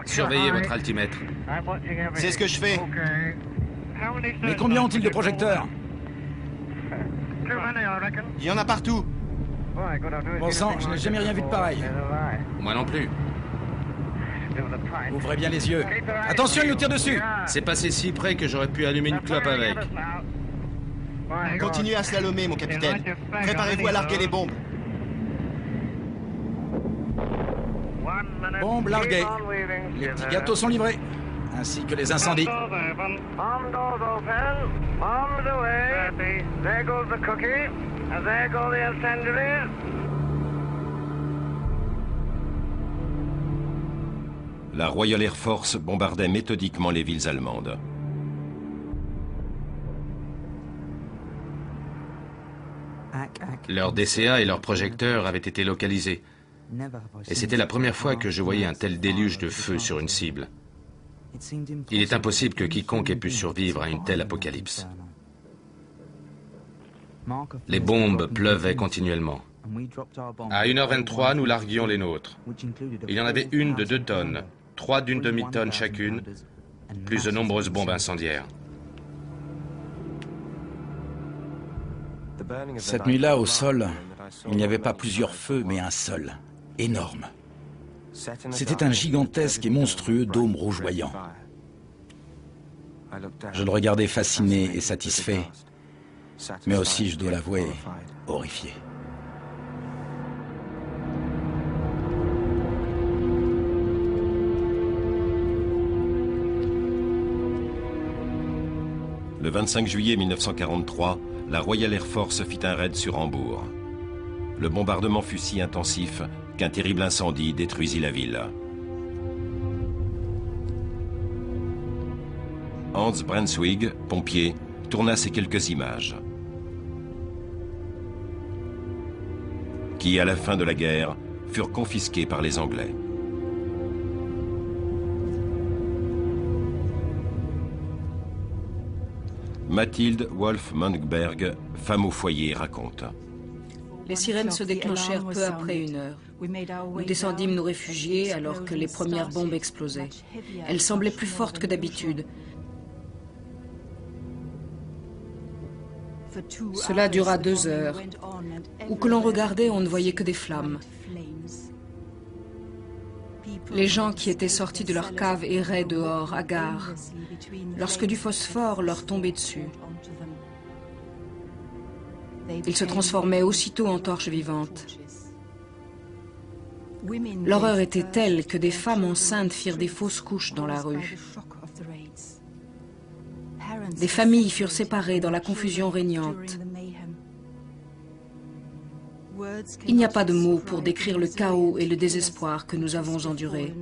Surveillez votre altimètre. C'est ce que je fais. Mais combien ont-ils de projecteurs? Il y en a partout. Bon sang, je n'ai jamais rien vu de pareil. Moi non plus. Ouvrez bien les yeux. Attention, il nous tire dessus. C'est passé si près que j'aurais pu allumer une clope avec. Continuez à slalomer, mon capitaine. Préparez-vous à larguer les bombes. Bombe larguée. Les petits gâteaux sont livrés, ainsi que les incendies. La Royal Air Force bombardait méthodiquement les villes allemandes. Leurs DCA et leurs projecteurs avaient été localisés. Et c'était la première fois que je voyais un tel déluge de feu sur une cible. Il est impossible que quiconque ait pu survivre à une telle apocalypse. Les bombes pleuvaient continuellement. À 1h23, nous larguions les nôtres. Il y en avait une de 2 tonnes, 3 d'une demi-tonne chacune, plus de nombreuses bombes incendiaires. Cette nuit-là, au sol, il n'y avait pas plusieurs feux, mais un seul, énorme. C'était un gigantesque et monstrueux dôme rougeoyant. Je le regardais fasciné et satisfait, mais aussi, je dois l'avouer, horrifié. Le 25 juillet 1943, la Royal Air Force fit un raid sur Hambourg. Le bombardement fut si intensif qu'un terrible incendie détruisit la ville. Hans Brunswig, pompier, tourna ces quelques images, qui, à la fin de la guerre, furent confisquées par les Anglais. Mathilde Wolf-Mönckeberg, femme au foyer, raconte. Les sirènes se déclenchèrent peu après 1 heure. Nous descendîmes nous réfugier alors que les premières bombes explosaient. Elles semblaient plus fortes que d'habitude. Cela dura 2 heures. Où que l'on regardait, on ne voyait que des flammes. Les gens qui étaient sortis de leur cave erraient dehors, hagards, lorsque du phosphore leur tombait dessus. Ils se transformaient aussitôt en torches vivantes. L'horreur était telle que des femmes enceintes firent des fausses couches dans la rue. Des familles furent séparées dans la confusion régnante. Il n'y a pas de mots pour décrire le chaos et le désespoir que nous avons endurés.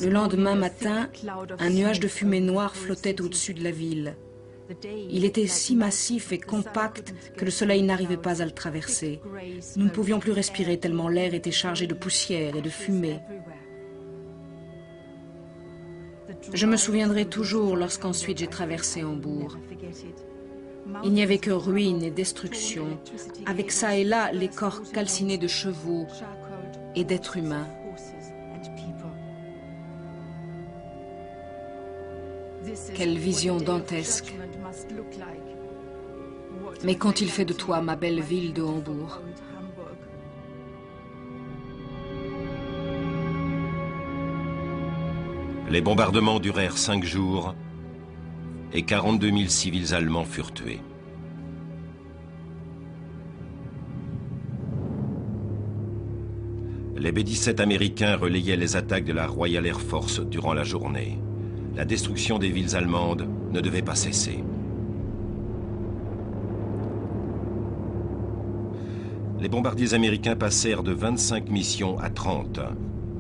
Le lendemain matin, un nuage de fumée noire flottait au-dessus de la ville. Il était si massif et compact que le soleil n'arrivait pas à le traverser. Nous ne pouvions plus respirer tellement l'air était chargé de poussière et de fumée. Je me souviendrai toujours lorsqu'ensuite j'ai traversé Hambourg. Il n'y avait que ruines et destruction, avec ça et là les corps calcinés de chevaux et d'êtres humains. Quelle vision dantesque. Mais qu'ont-ils fait de toi, ma belle ville de Hambourg? Les bombardements durèrent 5 jours et 42 000 civils allemands furent tués. Les B-17 américains relayaient les attaques de la Royal Air Force durant la journée. La destruction des villes allemandes ne devait pas cesser. Les bombardiers américains passèrent de 25 missions à 30,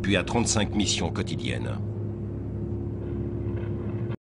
puis à 35 missions quotidiennes.